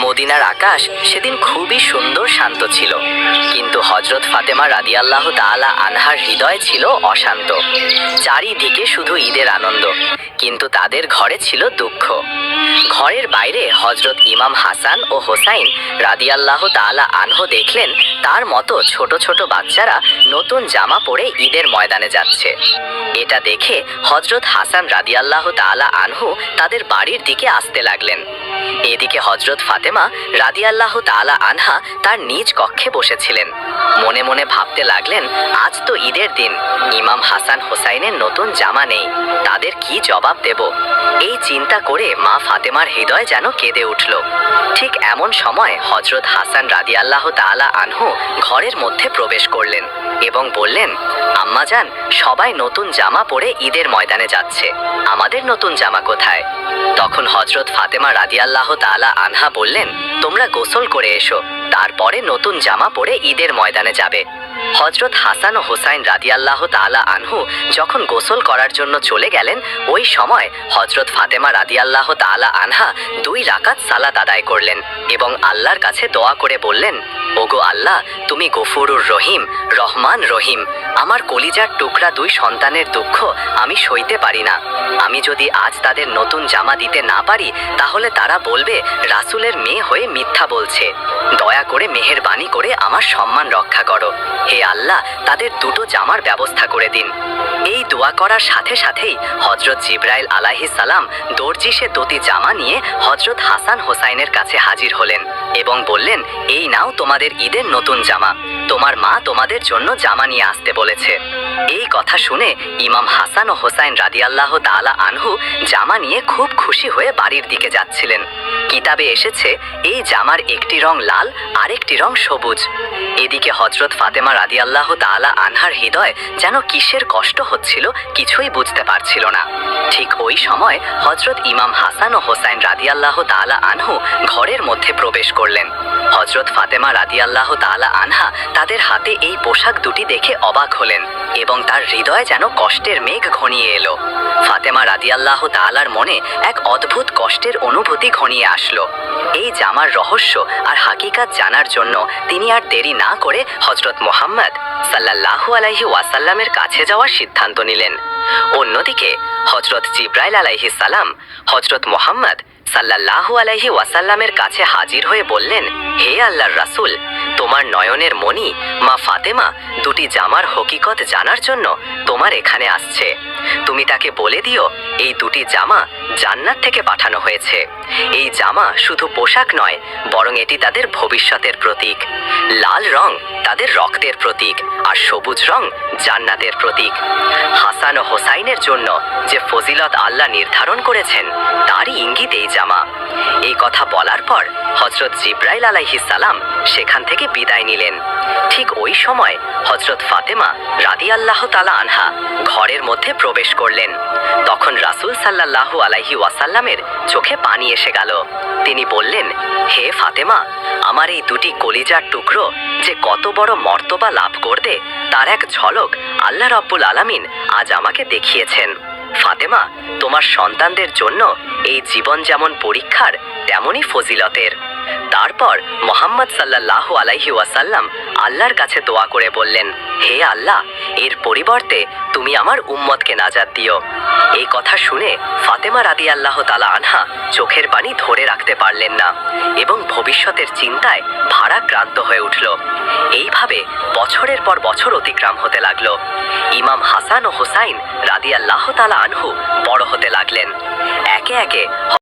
মদিনার আকাশ সেদিন খুবই সুন্দর শান্ত ছিল, কিন্তু হযরত ফাতেমা রাদিয়াল্লাহু তাআলা আনহার হৃদয় ছিল অশান্ত। চারিদিকে শুধু ঈদের আনন্দ, কিন্তু তাদের ঘরে ছিল দুঃখ। ঘরের বাইরে হযরত ইমাম হাসান ও হোসাইন রাদিয়াল্লাহু তাআলা আনহু দেখলেন তার মতো ছোট ছোট বাচ্চারা নতুন জামা পরে ঈদের ময়দানে যাচ্ছে। এটা দেখে হযরত হাসান রাদিয়াল্লাহু তাআলা আনহু তাদের বাড়ির দিকে আসতে লাগলেন। এদিকে হযরত ফাতেমা রাদিয়াল্লাহু তাআলা আনহা তার নিজ কক্ষে বসেছিলেন। মনে মনে ভাবতে লাগলেন, আজ তো ঈদের দিন, ইমাম হাসান হোসাইনের নতুন জামা নেই, তাদের কি জবাব দেব? এই চিন্তা করে মা ফাতেমার হৃদয় যেন কেঁদে উঠল। ঠিক এমন সময় হযরত হাসান রাদিয়াল্লাহু তাআলা আনহু ঘরের মধ্যে প্রবেশ করলেন এবং বললেন, আম্মাজান, সবাই নতুন জামা পরে ঈদের ময়দানে যাচ্ছে, আমাদের নতুন জামা কোথায়? তখন হযরত ফাতেমা রাদিয়াল্লাহু তাআলা আনহা বললেন, তোমরা গোসল করে এসো, তারপরে নতুন জামা পরে ঈদের ময়দানে যাবে। হযরত হাসান ও হোসাইন রাদিয়াল্লাহু তাআলা আনহু যখন গোসল করার জন্য চলে গেলেন, ওই সময় হযরত ফাতেমা রাদিয়াল্লাহু তাআলা আনহা 2 রাকাত সালাত আদায় করলেন এবং আল্লাহর কাছে দোয়া করে বললেন, ওগো আল্লাহ, তুমি গফুরুর রহিম, রহমান রহিম। আমার কলিজার টুকরা 2 সন্তানের দুঃখ আমি সইতে পারি না। আমি যদি আজ তাদের নতুন জামা দিতে না পারি, তাহলে তারা বলবে রাসূলের মেয়ে হয়ে মিথ্যা বলছে। দয়া করে মেহেরবানি করে আমার সম্মান রক্ষা করো। হে আল্লাহ, তাদের 2টো জামার ব্যবস্থা করে দিন। এই দোয়া করার সাথে সাথেই হযরত জিবরাইল আলাইহিস সালাম দর্জি সে 2টি জামা নিয়ে হযরত হাসান হোসাইনের কাছে হাজির হলেন এবং বললেন, এই নাও তোমাদের ঈদের নতুন জামা, তোমার মা তোমাদের জন্য জামা নিয়ে আসতে বলেছে। এই কথা শুনে ইমাম হাসান ও হোসাইন রাদিয়াল্লাহু তাআলা আনহু জামা নিয়ে খুব খুশি হয়ে বাড়ির দিকে যাচ্ছিলেন। কিতাবে এসেছে, এই জামার একটি রং লাল, আরেকটি রং সবুজ। এদিকে হযরত ফাতেমা রাদিয়াল্লাহু তাআলা আনহার হৃদয় যেন কিসের কষ্ট হচ্ছিল কিছুই বুঝতে পারছিল না। ঠিক ওই সময় হযরত ইমাম হাসান ও হোসাইন রাদিয়াল্লাহু তাআলা আনহু ঘরের মধ্যে প্রবেশ করলেন। হযরত ফাতেমা রাদিয়াল্লাহু তাআলা আনহা তাদের হাতে এই পোশাক 2টি দেখে অবাক হলেন এবং তার হৃদয়ে যেন কষ্টের মেঘ ঘনিয়ে এলো। ফাতেমা রাদিয়াল্লাহু তাআলার মনে এক অদ্ভুত কষ্টের অনুভূতি ঘনিয়ে আসলো। এই জামার রহস্য আর হাকিকাত জানার জন্য তিনি আর দেরি না করে হযরত মুহাম্মদ সাল্লাল্লাহু আলাইহি ওয়াসাল্লামের কাছে যাওয়ার সিদ্ধান্ত নিলেন। অন্যদিকে হযরত জিবরাইল আলাইহিস সালাম হযরত মুহাম্মদ সাল্লাল্লাহু আলাইহি ওয়াসাল্লামের কাছে হাজির হয়ে বললেন, হে আল্লাহর রাসূল, তোমার নয়নের মণি মা ফাতেমা 2টি জামার হকিকত জানার জন্য তোমার এখানে আসছে। তুমি তাকে বলে দিও, এই 2টি জামা জান্নাত থেকে পাঠানো হয়েছে। এই জামা শুধু পোশাক নয়, বরং এটি তাদের ভবিষ্যতের প্রতীক। লাল রং তাদের রক্তের প্রতীক, আর সবুজ রং জান্নাতের প্রতীক। হাসান ও হোসাইনের জন্য যে ফজিলত আল্লাহ নির্ধারণ করেছেন, তারই ইঙ্গিত এই জামা। এই কথা বলার পর হযরত জিবরাইল আলাইহিস সালাম সেখান থেকে বিদায় নিলেন। ঠিক ওই সময় হযরত ফাতেমা রাদিয়াল্লাহু তাআলা আনহা ঘরের মধ্যে প্রবেশ করলেন। তখন রাসূল সাল্লাল্লাহু আলাইহি ওয়াসাল্লামের চোখে পানি এসে গেল। তিনি বললেন, হে ফাতেমা, আমার এই 2টি কলিজার টুকরো যে কত বড় মর্তবা লাভ করবে, তার এক ঝলক আল্লাহ রাব্বুল আলামিন আজ আমাকে দেখিয়েছেন। ফাতেমা, তোমার সন্তানদের জন্য এই জীবন যেমন পরীক্ষার, তেমনই ফজিলতের। তারপর মুহাম্মদ সাল্লাল্লাহু আলাইহি ওয়াসাল্লাম আল্লাহর কাছে দোয়া করে বললেন, হে আল্লাহ, এর পরিবর্তে তুমি আমার উম্মতকে নাজাত দিও। এই কথা শুনে ফাতেমা রাদিয়াল্লাহু তাআলা আনহা চোখের পানি ধরে রাখতে পারলেন না এবং ভবিষ্যতের চিন্তায় ভারাক্রান্ত হয়ে উঠল। এইভাবে বছরের পর বছর অতিক্রম হতে লাগলো। ইমাম হাসান ও হোসাইন রাদিয়াল্লাহু তাআলা আনহু বড় হতে লাগলেন। একে একে